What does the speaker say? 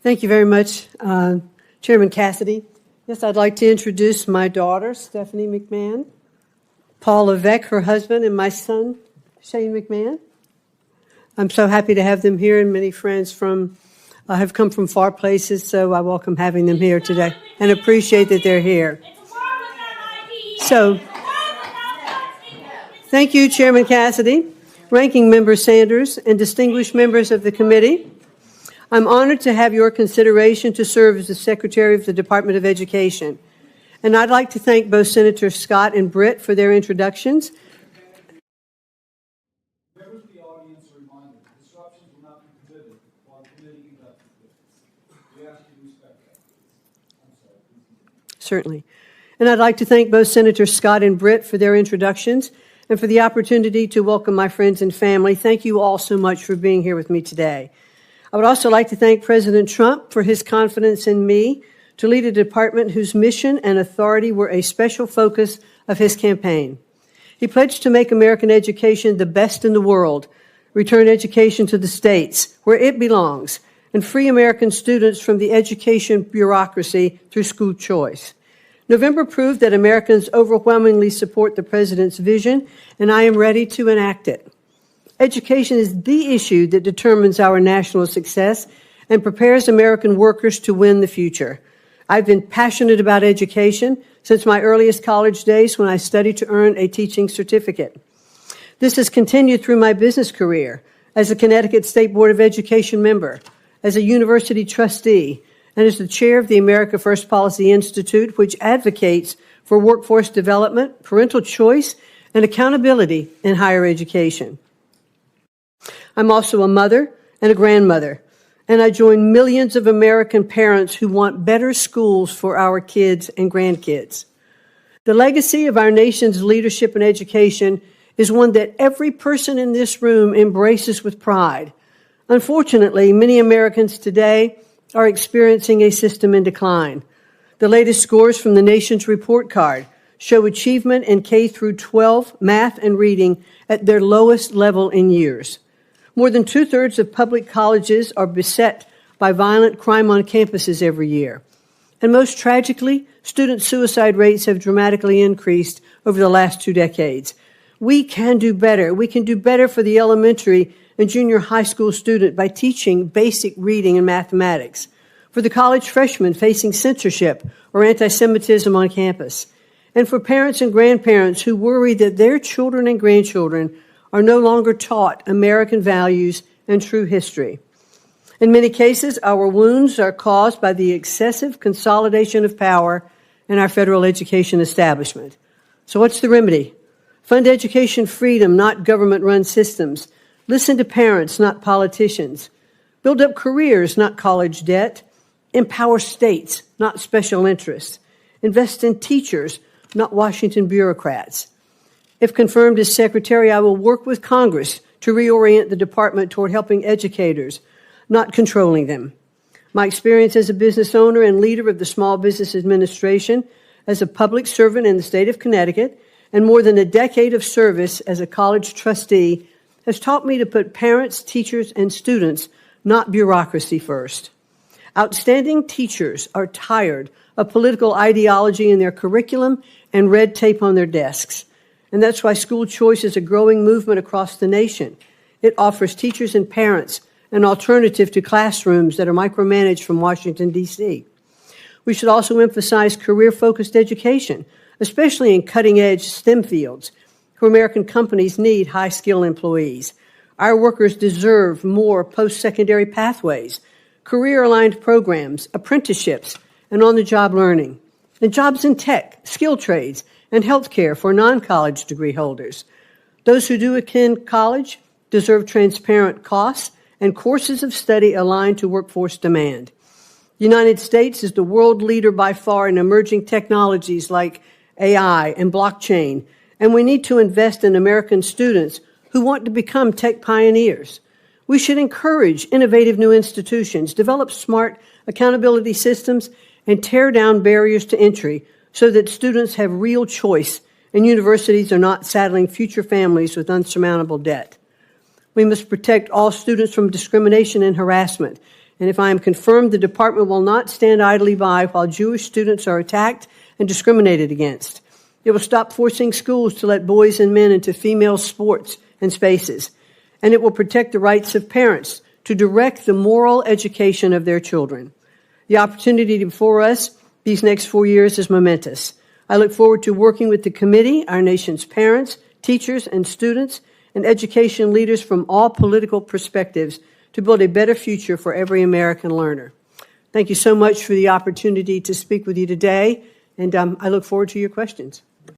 Thank you very much, Chairman Cassidy. Yes, I'd like to introduce my daughter, Stephanie McMahon, Paul Levesque, her husband, and my son, Shane McMahon. I'm so happy to have them here, and many friends have come from far places, so I welcome having them here today and appreciate that they're here. So, thank you, Chairman Cassidy, Ranking Member Sanders, and distinguished members of the committee. I'm honored to have your consideration to serve as the Secretary of the Department of Education. And I'd like to thank both Senator Scott and Britt for their introductions. Members of the audience are reminded that disruptions will not be permitted while the committee conducts business. We ask you to respect that. I'm sorry. Certainly. And I'd like to thank both Senators Scott and Britt for their introductions and for the opportunity to welcome my friends and family. Thank you all so much for being here with me today. I would also like to thank President Trump for his confidence in me to lead a department whose mission and authority were a special focus of his campaign. He pledged to make American education the best in the world, return education to the states where it belongs, and free American students from the education bureaucracy through school choice. November proved that Americans overwhelmingly support the president's vision, and I am ready to enact it. Education is the issue that determines our national success and prepares American workers to win the future. I've been passionate about education since my earliest college days when I studied to earn a teaching certificate. This has continued through my business career as a Connecticut State Board of Education member, as a university trustee, and as the chair of the America First Policy Institute, which advocates for workforce development, parental choice, and accountability in higher education. I'm also a mother and a grandmother, and I join millions of American parents who want better schools for our kids and grandkids. The legacy of our nation's leadership in education is one that every person in this room embraces with pride. Unfortunately, many Americans today are experiencing a system in decline. The latest scores from the nation's report card show achievement in K through 12 math and reading at their lowest level in years. More than two-thirds of public colleges are beset by violent crime on campuses every year. And most tragically, student suicide rates have dramatically increased over the last 2 decades. We can do better. We can do better for the elementary and junior high school student by teaching basic reading and mathematics, for the college freshman facing censorship or anti-Semitism on campus, and for parents and grandparents who worry that their children and grandchildren are no longer taught American values and true history. In many cases, our wounds are caused by the excessive consolidation of power in our federal education establishment. So what's the remedy? Fund education freedom, not government-run systems. Listen to parents, not politicians. Build up careers, not college debt. Empower states, not special interests. Invest in teachers, not Washington bureaucrats. If confirmed as secretary, I will work with Congress to reorient the department toward helping educators, not controlling them. My experience as a business owner and leader of the Small Business Administration, as a public servant in the state of Connecticut, and more than a decade of service as a college trustee has taught me to put parents, teachers, and students, not bureaucracy, first. Outstanding teachers are tired of political ideology in their curriculum and red tape on their desks. And that's why school choice is a growing movement across the nation. It offers teachers and parents an alternative to classrooms that are micromanaged from Washington, D.C. We should also emphasize career-focused education, especially in cutting-edge STEM fields, where American companies need high-skilled employees. Our workers deserve more post-secondary pathways, career-aligned programs, apprenticeships, and on-the-job learning, and jobs in tech, skilled trades, and healthcare for non-college degree holders. Those who do attend college deserve transparent costs and courses of study aligned to workforce demand. The United States is the world leader by far in emerging technologies like AI and blockchain, and we need to invest in American students who want to become tech pioneers. We should encourage innovative new institutions, develop smart accountability systems, and tear down barriers to entry so that students have real choice and universities are not saddling future families with unsurmountable debt. We must protect all students from discrimination and harassment And if I am confirmed, the department will not stand idly by while Jewish students are attacked and discriminated against. It will stop forcing schools to let boys and men into female sports and spaces. And it will protect the rights of parents to direct the moral education of their children. The opportunity before us these next 4 years is momentous. I look forward to working with the committee, our nation's parents, teachers, and students, and education leaders from all political perspectives to build a better future for every American learner. Thank you so much for the opportunity to speak with you today, and I look forward to your questions.